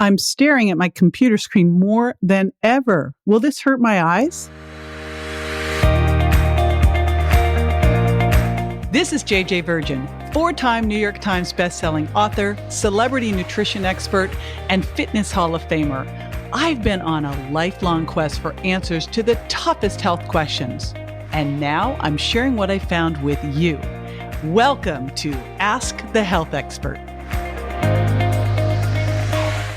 I'm staring at my computer screen more than ever. Will this hurt my eyes? This is JJ Virgin, 4-time New York Times bestselling author, celebrity nutrition expert, and fitness Hall of Famer. I've been on a lifelong quest for answers to the toughest health questions. And now I'm sharing what I found with you. Welcome to Ask the Health Expert.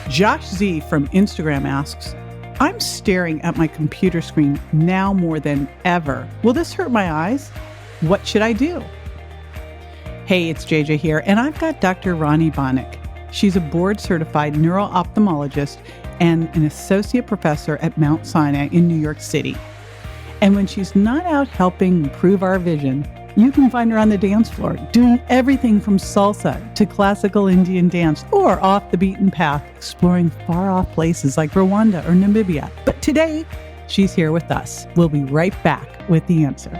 Josh Z from Instagram asks, I'm staring at my computer screen now more than ever. Will this hurt my eyes? What should I do? Hey, it's JJ here, and I've got Dr. Ronnie Banik. She's a board-certified neuro-ophthalmologist and an associate professor at Mount Sinai in New York City. And when she's not out helping improve our vision, you can find her on the dance floor, doing everything from salsa to classical Indian dance or off the beaten path, exploring far-off places like Rwanda or Namibia. But today, she's here with us. We'll be right back with the answer.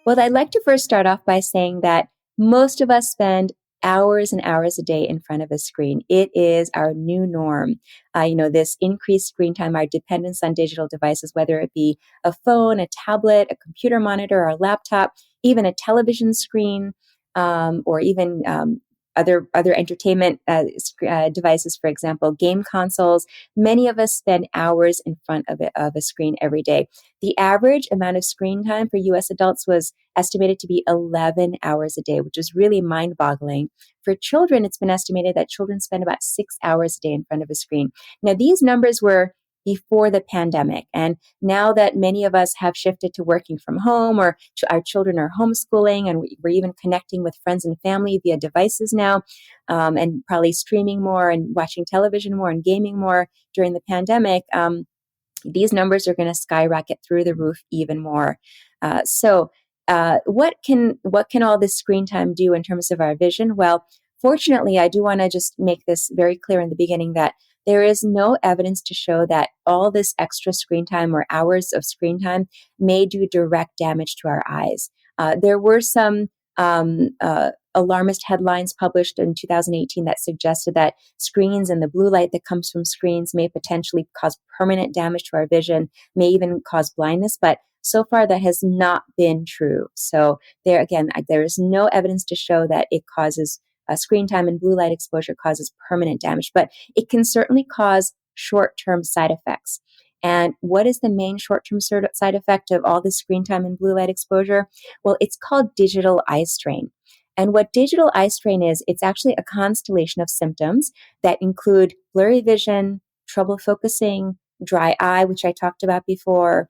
Well, I'd like to first start off by saying that most of us spend hours and hours a day in front of a screen. It is our new norm. This increased screen time, our dependence on digital devices, whether it be a phone, a tablet, a computer monitor, or a laptop, even a television screen, or even other entertainment devices, for example, game consoles. Many of us spend hours in front of a screen every day. The average amount of screen time for U.S. adults was estimated to be 11 hours a day, which is really mind-boggling. For children, it's been estimated that children spend about 6 hours a day in front of a screen. Now, these numbers were before the pandemic. And now that many of us have shifted to working from home, or our children are homeschooling, and we're even connecting with friends and family via devices now, and probably streaming more and watching television more and gaming more during the pandemic, these numbers are going to skyrocket through the roof even more. What can all this screen time do in terms of our vision? Well, fortunately, I do want to just make this very clear in the beginning that there is no evidence to show that all this extra screen time or hours of screen time may do direct damage to our eyes. There were some alarmist headlines published in 2018 that suggested that screens and the blue light that comes from screens may potentially cause permanent damage to our vision, may even cause blindness, but so far that has not been true. So there is no evidence to show that it causes screen time and blue light exposure causes permanent damage, but it can certainly cause short-term side effects. And what is the main short-term side effect of all this screen time and blue light exposure? Well, it's called digital eye strain. And what digital eye strain is, it's actually a constellation of symptoms that include blurry vision, trouble focusing, dry eye, which I talked about before,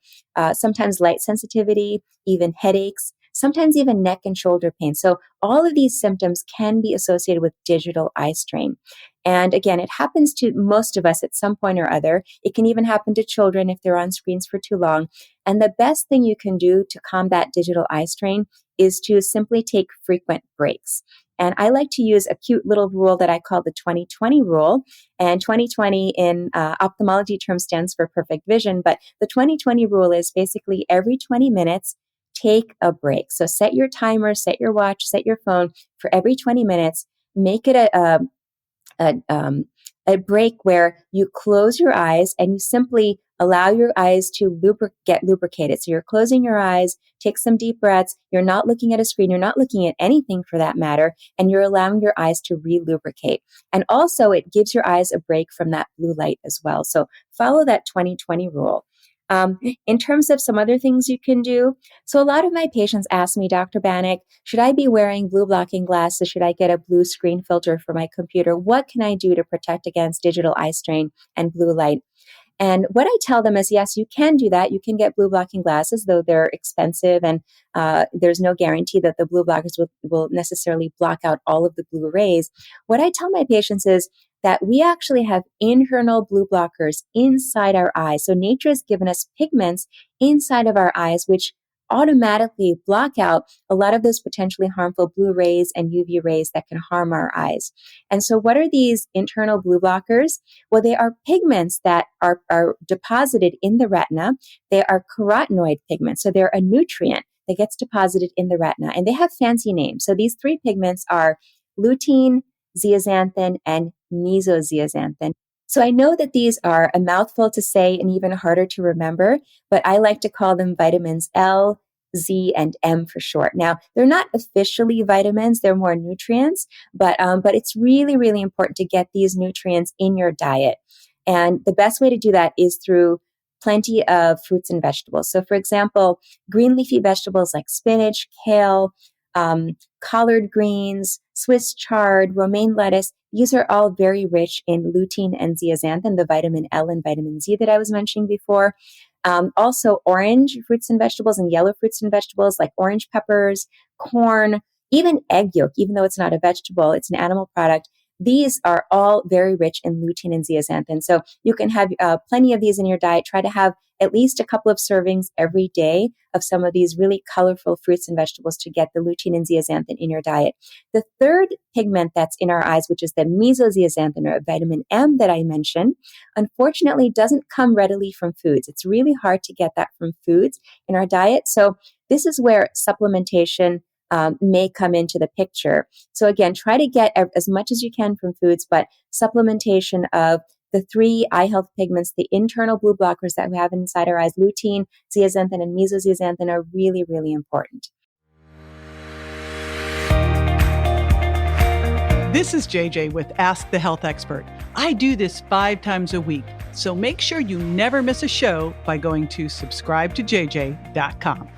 sometimes light sensitivity, even headaches, sometimes even neck and shoulder pain. So all of these symptoms can be associated with digital eye strain. And again, it happens to most of us at some point or other. It can even happen to children if they're on screens for too long. And the best thing you can do to combat digital eye strain is to simply take frequent breaks. And I like to use a cute little rule that I call the 20/20 rule. And 20/20 in ophthalmology terms stands for perfect vision. But the 20/20 rule is basically every 20 minutes, take a break. So set your timer, set your watch, set your phone for every 20 minutes. Make it a break where you close your eyes and you simply allow your eyes to get lubricated. So you're closing your eyes, take some deep breaths. You're not looking at a screen. You're not looking at anything for that matter. And you're allowing your eyes to re-lubricate. And also it gives your eyes a break from that blue light as well. So follow that 20/20 rule. In terms of some other things you can do, so a lot of my patients ask me, Dr. Banik, should I be wearing blue blocking glasses? Should I get a blue screen filter for my computer? What can I do to protect against digital eye strain and blue light? And what I tell them is, yes, you can do that. You can get blue blocking glasses, though they're expensive, and there's no guarantee that the blue blockers will necessarily block out all of the blue rays. What I tell my patients is that we actually have internal blue blockers inside our eyes. So nature has given us pigments inside of our eyes, which automatically block out a lot of those potentially harmful blue rays and UV rays that can harm our eyes. And so what are these internal blue blockers? Well, they are pigments that are deposited in the retina. They are carotenoid pigments. So they're a nutrient that gets deposited in the retina. And they have fancy names. So these three pigments are lutein, zeaxanthin, and mesozeaxanthin. So I know that these are a mouthful to say and even harder to remember, but I like to call them vitamins L, Z, and M for short. Now, they're not officially vitamins, they're more nutrients, but it's really, really important to get these nutrients in your diet. And the best way to do that is through plenty of fruits and vegetables. So for example, green leafy vegetables like spinach, kale, collard greens, Swiss chard, romaine lettuce, these are all very rich in lutein and zeaxanthin, the vitamin L and vitamin Z that I was mentioning before. Also orange fruits and vegetables and yellow fruits and vegetables like orange peppers, corn, even egg yolk, even though it's not a vegetable, it's an animal product. These are all very rich in lutein and zeaxanthin. So you can have plenty of these in your diet. Try to have at least a couple of servings every day of some of these really colorful fruits and vegetables to get the lutein and zeaxanthin in your diet. The third pigment that's in our eyes, which is the mesozeaxanthin or vitamin M that I mentioned, unfortunately doesn't come readily from foods. It's really hard to get that from foods in our diet. So this is where supplementation may come into the picture. So again, try to get as much as you can from foods, but supplementation of the three eye health pigments, the internal blue blockers that we have inside our eyes, lutein, zeaxanthin, and mesozeaxanthin are really, really important. This is JJ with Ask the Health Expert. I do this 5 times a week, so make sure you never miss a show by going to subscribetojj.com.